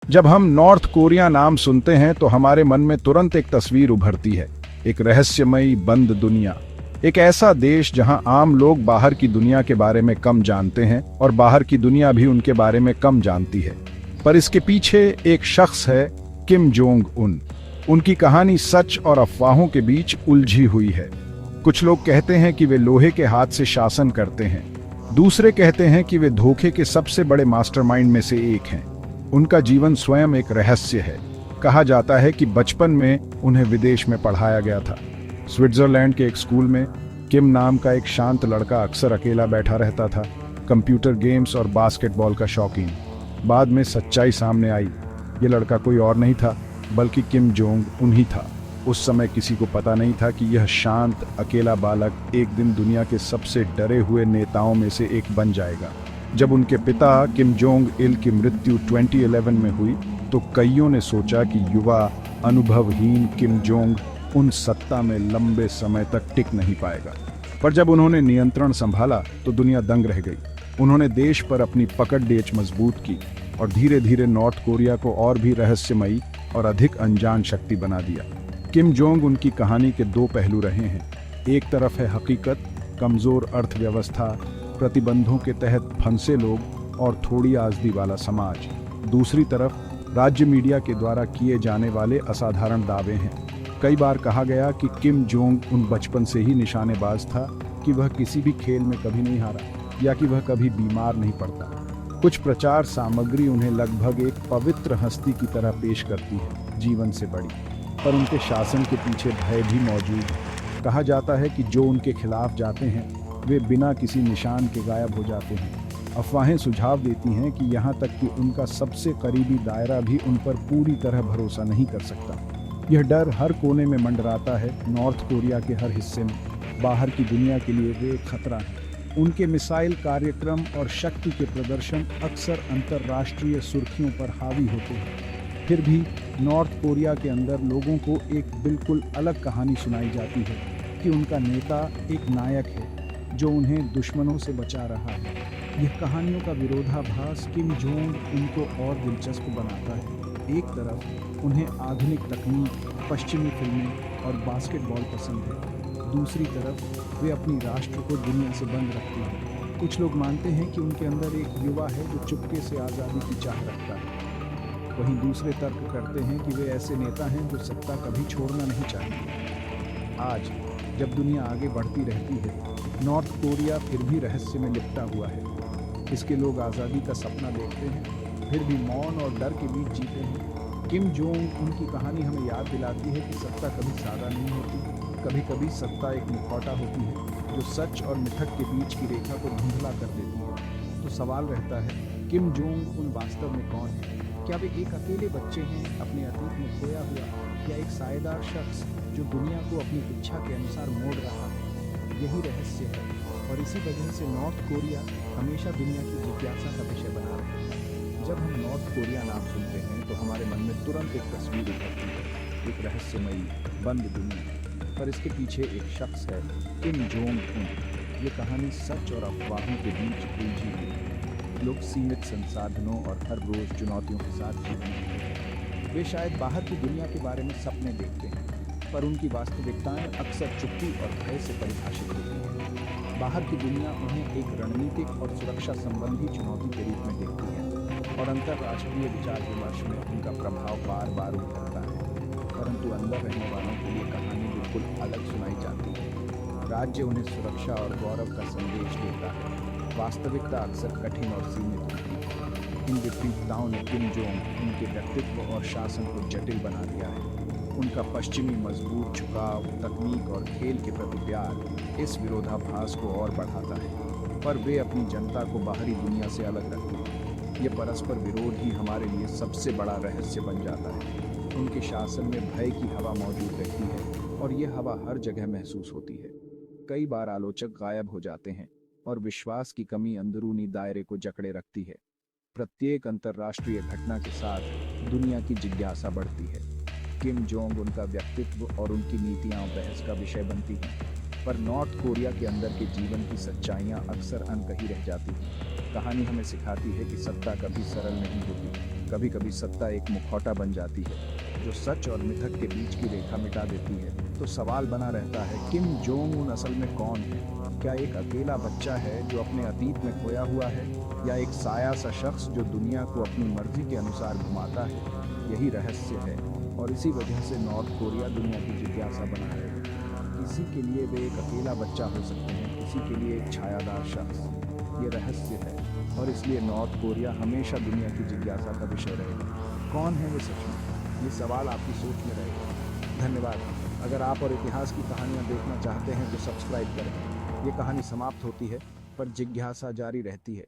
जब हम north Korea नाम सुनते हैं तो हमारे मन में तुरंत एक तस्वीर उभरती है, एक रहस्यमयी बंद दुनिया। एक ऐसा देश जहां आम लोग बाहर की दुनिया के बारे में कम जानते हैं और बाहर की दुनिया भी उनके बारे में कम जानती है। पर इसके पीछे एक शख्स है, किम जोंग उन। उनकी कहानी सच और अफवाहों के बीच उलझी हुई है। कुछ लोग कहते हैं कि वे लोहे के हाथ से शासन करते हैं, दूसरे कहते हैं कि वे धोखे के सबसे बड़े मास्टरमाइंड में से एक हैं। उनका जीवन स्वयं एक रहस्य है। कहा जाता है कि बचपन में उन्हें विदेश में पढ़ाया गया था। स्विट्जरलैंड के एक स्कूल में किम नाम का एक शांत लड़का अक्सर अकेला बैठा रहता था, कंप्यूटर गेम्स और बास्केटबॉल का शौकीन। बाद में सच्चाई सामने आई। ये लड़का कोई और नहीं था बल्कि किम जोंग उन ही था। उस समय किसी को पता नहीं था कि यह शांत अकेला बालक एक दिन दुनिया के सबसे डरे हुए नेताओं में से एक बन जाएगा। जब उनके पिता किम जोंग इल की मृत्यु 2011 में हुई तो कईयों ने सोचा कि युवा अनुभवहीन किम जोंग उन सत्ता में लंबे समय तक टिक नहीं पाएगा। पर जब उन्होंने नियंत्रण संभाला तो दुनिया दंग रह गई। उन्होंने देश पर अपनी पकड़ डेच मजबूत की और धीरे धीरे नॉर्थ कोरिया को और भी रहस्यमयी और अधिक अनजान शक्ति बना दिया। किम जोंग उनकी कहानी के दो पहलू रहे हैं। एक तरफ है हकीकत, कमजोर अर्थव्यवस्था, प्रतिबंधों के तहत फंसे लोग और थोड़ी आज़दी वाला समाज। दूसरी तरफ राज्य मीडिया के द्वारा किए जाने वाले असाधारण दावे हैं। कई बार कहा गया कि किम जोंग उन बचपन से ही निशानेबाज था, कि वह किसी भी खेल में कभी नहीं हारा या कि वह कभी बीमार नहीं पड़ता। कुछ प्रचार सामग्री उन्हें लगभग एक पवित्र हस्ती की तरह पेश करती है, जीवन से बड़ी। पर उनके शासन के पीछे भय भी मौजूद है। कहा जाता है कि जो उनके खिलाफ जाते हैं वे बिना किसी निशान के गायब हो जाते हैं। अफवाहें सुझाव देती हैं कि यहाँ तक कि उनका सबसे करीबी दायरा भी उन पर पूरी तरह भरोसा नहीं कर सकता। यह डर हर कोने में मंडराता है। नॉर्थ कोरिया के हर हिस्से में बाहर की दुनिया के लिए वे एक खतरा हैं। उनके मिसाइल कार्यक्रम और शक्ति के प्रदर्शन अक्सर अंतर्राष्ट्रीय सुर्खियों पर हावी होते हैं। फिर भी नॉर्थ कोरिया के अंदर लोगों को एक बिल्कुल अलग कहानी सुनाई जाती है कि उनका नेता एक नायक है जो उन्हें दुश्मनों से बचा रहा है। यह कहानियों का विरोधाभास किम जोंग उनको और दिलचस्प बनाता है। एक तरफ उन्हें आधुनिक तकनीक, पश्चिमी फिल्में और बास्केटबॉल पसंद है, दूसरी तरफ वे अपनी राष्ट्र को दुनिया से बंद रखते हैं। कुछ लोग मानते हैं कि उनके अंदर एक युवा है जो चुपके से आज़ादी की चाह रखता है। वहीं दूसरे तर्क करते हैं कि वे ऐसे नेता हैं जो सत्ता कभी छोड़ना नहीं चाहेंगे। आज जब दुनिया आगे बढ़ती रहती है, नॉर्थ कोरिया फिर भी रहस्य में लिपटा हुआ है। इसके लोग आज़ादी का सपना देखते हैं, फिर भी मौन और डर के बीच जीते हैं। किम जोंग उनकी कहानी हमें याद दिलाती है कि सत्ता कभी सादा नहीं होती। कभी कभी सत्ता एक मुखौटा होती है जो सच और मिथक के बीच की रेखा को धुंधला कर देती है। तो सवाल रहता है, किम जोंग उन वास्तव में कौन है? क्या वे एक अकेले बच्चे हैं अपने अतीत में खोया हुआ, या एक सायेदार शख्स जो दुनिया को अपनी इच्छा के अनुसार मोड़ रहा है? यही रहस्य है और इसी वजह से नॉर्थ कोरिया हमेशा दुनिया की जिज्ञासा का विषय बना रहा है। जब हम नॉर्थ कोरिया नाम सुनते हैं तो हमारे मन में तुरंत एक तस्वीर उभरती है, एक रहस्यमयी बंद दुनिया। पर इसके पीछे एक शख्स है, किम जोंग उन। ये कहानी सच और अफवाहों के बीच उलझी हुई है। लोग सीमित संसाधनों और हर रोज चुनौतियों के साथ जीवन जीते हैं। वे शायद बाहर की दुनिया के बारे में सपने देखते हैं, पर उनकी वास्तविकताएं अक्सर चुप्पी और भय से परिभाषित होती हैं। बाहर की दुनिया उन्हें एक रणनीतिक और सुरक्षा संबंधी चुनौती के रूप में देखती है और अंतर्राष्ट्रीय विचार विमर्श में उनका प्रभाव बार बार उभरता है। परंतु अंदर रहने वालों के लिए कहानी बिल्कुल अलग सुनाई जाती है। राज्य उन्हें सुरक्षा और गौरव का संदेश देता है, वास्तविकता अक्सर कठिन और सीमित होती है। इन विपरीतताओं ने किम जोंग उनके व्यक्तित्व और शासन को जटिल बना दिया है। उनका पश्चिमी मजबूत झुकाव, तकनीक और खेल के प्रति प्यार इस विरोधाभास को और बढ़ाता है। पर वे अपनी जनता को बाहरी दुनिया से अलग रखते हैं। ये परस्पर विरोध ही हमारे लिए सबसे बड़ा रहस्य बन जाता है। उनके शासन में भय की हवा मौजूद रहती है और ये हवा हर जगह महसूस होती है। कई बार आलोचक गायब हो जाते हैं और विश्वास की कमी अंदरूनी दायरे को जकड़े रखती है। प्रत्येक अंतर्राष्ट्रीय घटना के साथ दुनिया की जिज्ञासा बढ़ती है। किम जोंग उनका व्यक्तित्व और उनकी नीतियां बहस का विषय बनती हैं, पर नॉर्थ कोरिया के अंदर के जीवन की सच्चाइयां अक्सर अनकही रह जाती हैं। कहानी हमें सिखाती है कि सत्ता कभी सरल नहीं होती, कभी कभी सत्ता एक मुखौटा बन जाती है जो सच और मिथक के बीच की रेखा मिटा देती है। तो सवाल बना रहता है, किम जोंग उन असल में कौन है? क्या एक अकेला बच्चा है जो अपने अतीत में खोया हुआ है, या एक साया सा शख्स जो दुनिया को अपनी मर्जी के अनुसार घुमाता है? यही रहस्य है, और इसी वजह से नॉर्थ कोरिया दुनिया की जिज्ञासा बना रहेगा। किसी के लिए वे एक अकेला बच्चा हो सकते हैं, किसी के लिए एक छायादार शख्स। ये रहस्य है, और इसलिए नॉर्थ कोरिया हमेशा दुनिया की जिज्ञासा का विषय रहेगा। कौन है वे सच में? ये सवाल आपकी सोच में रहेगा। धन्यवाद। अगर आप और इतिहास की कहानियां देखना चाहते हैं तो सब्सक्राइब करें। ये कहानी समाप्त होती है, पर जिज्ञासा जारी रहती है।